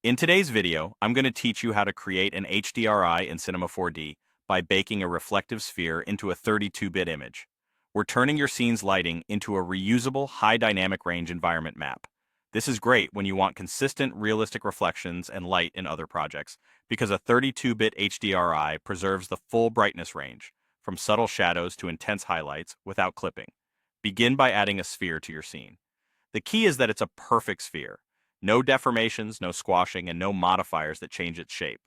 In today's video, I'm going to teach you how to create an HDRI in Cinema 4D by baking a reflective sphere into a 32-bit image. We're turning your scene's lighting into a reusable high dynamic range environment map. This is great when you want consistent, realistic reflections and light in other projects, because a 32-bit HDRI preserves the full brightness range, from subtle shadows to intense highlights, without clipping. Begin by adding a sphere to your scene. The key is that it's a perfect sphere. No deformations, no squashing, and no modifiers that change its shape.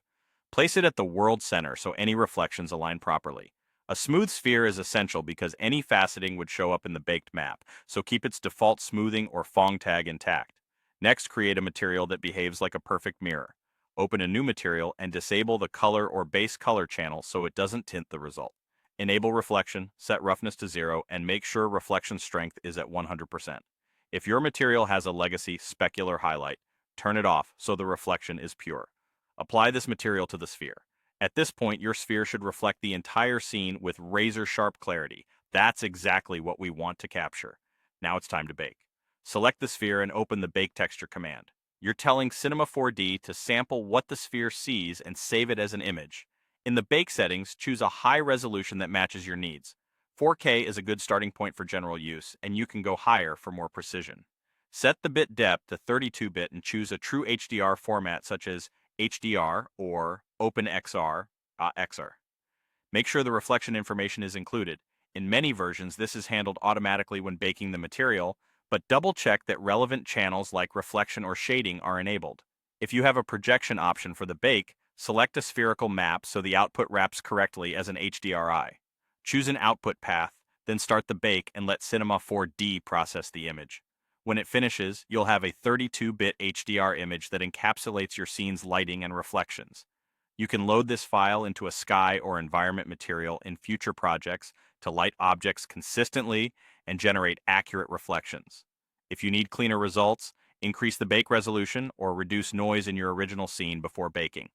Place it at the world center so any reflections align properly. A smooth sphere is essential because any faceting would show up in the baked map, so keep its default smoothing or Fong tag intact. Next, create a material that behaves like a perfect mirror. Open a new material and disable the color or base color channel so it doesn't tint the result. Enable reflection, set roughness to 0, and make sure reflection strength is at 100%. If your material has a legacy specular highlight, turn it off so the reflection is pure. Apply this material to the sphere. At this point, your sphere should reflect the entire scene with razor-sharp clarity. That's exactly what we want to capture. Now it's time to bake. Select the sphere and open the Bake Texture command. You're telling Cinema 4D to sample what the sphere sees and save it as an image. In the bake settings, choose a high resolution that matches your needs. 4K is a good starting point for general use, and you can go higher for more precision. Set the bit depth to 32-bit and choose a true HDR format such as HDR or OpenXR, XR. Make sure the reflection information is included. In many versions, this is handled automatically when baking the material, but double-check that relevant channels like reflection or shading are enabled. If you have a projection option for the bake, select a spherical map so the output wraps correctly as an HDRI. Choose an output path, then start the bake and let Cinema 4D process the image. When it finishes, you'll have a 32-bit HDR image that encapsulates your scene's lighting and reflections. You can load this file into a sky or environment material in future projects to light objects consistently and generate accurate reflections. If you need cleaner results, increase the bake resolution or reduce noise in your original scene before baking.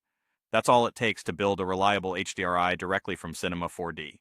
That's all it takes to build a reliable HDRI directly from Cinema 4D.